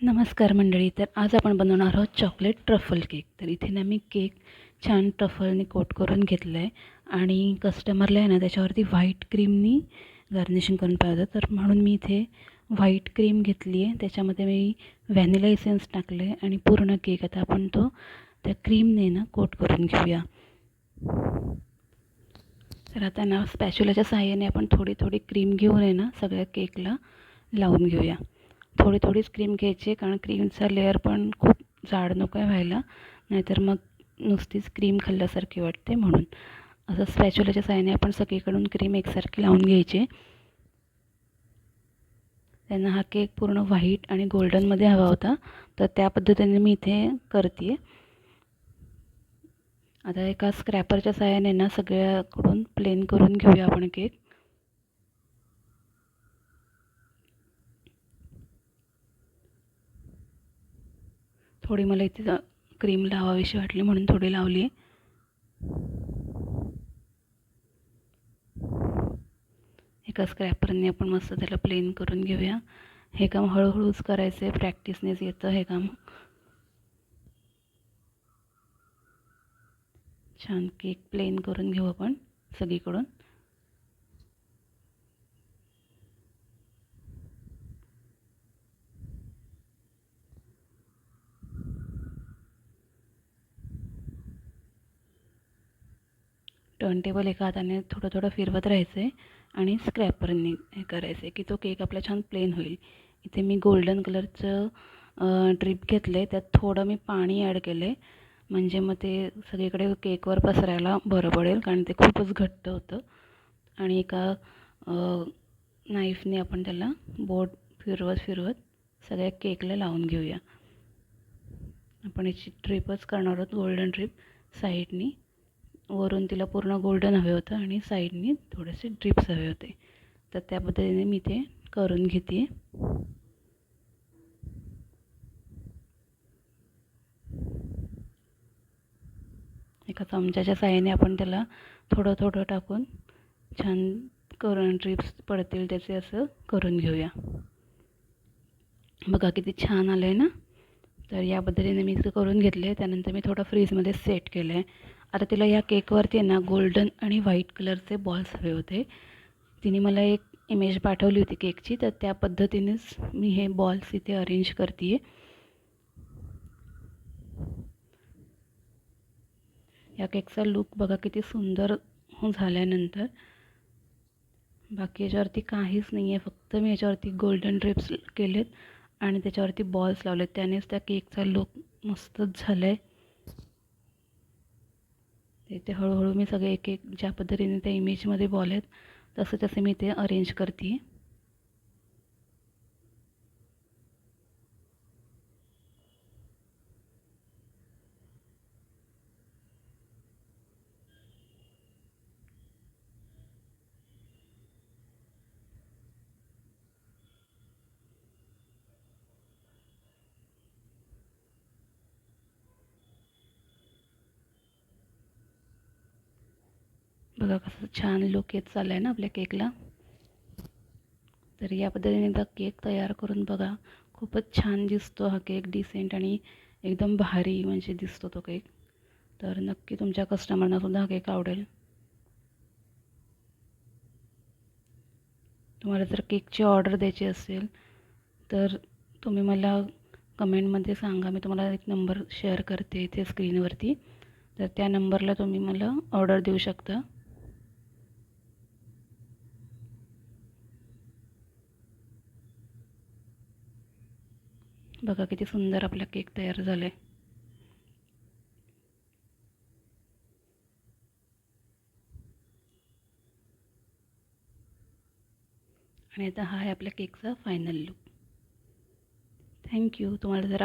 नमस्कार मंडळी. तर आज आपण बनवणार आहोत चॉकलेट ट्रफल केक. तर इथे ना मी केक छान ट्रफलने कोट करून घेतलं आहे आणि कस्टमरला आहे ना त्याच्यावरती व्हाईट क्रीमनी गार्निशिंग करून पाहिजे. तर म्हणून मी इथे व्हाईट क्रीम घेतली आहे, त्याच्यामध्ये मी व्हॅनिला इसेन्स टाकलं आहे आणि पूर्ण केक आता आपण तो त्या क्रीमने ना कोट करून घेऊया. तर आता ना स्पॅच्युलाच्या सहाय्याने आपण थोडी थोडी क्रीम घेऊन आहे ना सगळ्या केकला लावून घेऊया. थोडी थोडीच क्रीम घ्यायची, कारण क्रीमचा लेअर पण खूप जाड नको आहे व्हायला, नाहीतर मग नुसतीच क्रीम खाल्ल्यासारखी वाटते. म्हणून असं स्पॅच्युलाच्या सहाय्याने आपण सगळीकडून क्रीम एकसारखी लावून घ्यायची. त्यांना हा केक पूर्ण व्हाईट आणि गोल्डनमध्ये हवा होता, तर त्या पद्धतीने मी इथे करते आहे. आता एका स्क्रॅपरच्या सहाय्याने ना सगळ्याकडून प्लेन करून घेऊया आपण केक. थोडी मला इथे क्रीम लावावीशी वाटली म्हणून थोडी लावली. एका स्क्रॅपरने आपण मस्त त्याला प्लेन करून घेऊया. हे काम हळूहळूच करायचं आहे, प्रॅक्टिसनेच येतं हे काम. छान केक प्लेन करून घेऊ आपण सगळीकडून. टर्न टेबल एका हाताने थोडं थोडं फिरवत राहायचं आहे आणि स्क्रॅपरने हे करायचं आहे की तो केक आपला छान प्लेन होईल. इथे मी गोल्डन कलरचं ड्रिप घेतलं आहे, त्यात थोडं मी पाणी ॲड केलं आहे, म्हणजे मग ते सगळीकडे केकवर पसरायला बरं पडेल, कारण ते खूपच घट्ट होतं. आणि एका नाईफने आपण त्याला बोट फिरवत फिरवत सगळ्या केकला लावून घेऊया. आपण याची ड्रिपच करणार आहोत, गोल्डन ड्रिप साईडनी. वरून तिला पूर्ण गोल्डन हवे होतं आणि साईडनी थोडेसे ड्रिप्स हवे होते, तर त्या पद्धतीने मी ते करून घेते. एका चमच्याच्या साहाय्याने आपण त्याला थोडं थोडं टाकून छान करून ड्रिप्स पडतील त्याचे असं करून घेऊया. बघा किती छान आलं आहे ना. तर या पद्धतीने मी इथं करून घेतले आहे. त्यानंतर मी थोडं फ्रीजमध्ये सेट केलं आहे. आता तिला या केकवरती आहे ना गोल्डन आणि व्हाईट कलरचे बॉल्स हवे होते. तिने मला एक इमेज पाठवली होती केकची, तर त्या पद्धतीनेच मी हे बॉल्स इथे अरेंज करते आहे. या केकचा लुक बघा किती सुंदर झाल्यानंतर. बाकी याच्यावरती काहीच नाही आहे, फक्त मी याच्यावरती गोल्डन ड्रिप्स केलेत आणि त्याच्यावरती बॉल्स लावलेत, त्यानेच त्या केकचा लुक मस्तच झाला आहे. ते हळूहळू मी सगळे एक एक ज्या पद्धतीने त्या इमेजमध्ये बॉल आहेत तसे मी ते अरेंज करते. बघा कसं छान लुक येत चालला आहे ना आपल्या केकला. तर या पद्धतीने एकदा केक तयार करून बघा, खूपच छान दिसतो हा केक, डिसेंट आणि एकदम भारी म्हणजे दिसतो तो केक. तर नक्की तुमच्या कस्टमरनासुद्धा हा केक आवडेल. तुम्हाला जर केकची ऑर्डर द्यायची असेल तर तुम्ही मला कमेंटमध्ये सांगा. मी तुम्हाला एक नंबर शेअर करते इथे स्क्रीनवरती, तर त्या नंबरला तुम्ही मला ऑर्डर देऊ शकता. बघा किती सुंदर आपला केक तयार झाला आहे. आणि आता हा आहे आपल्या केकचा फायनल लुक. थँक्यू. तुम्हाला जर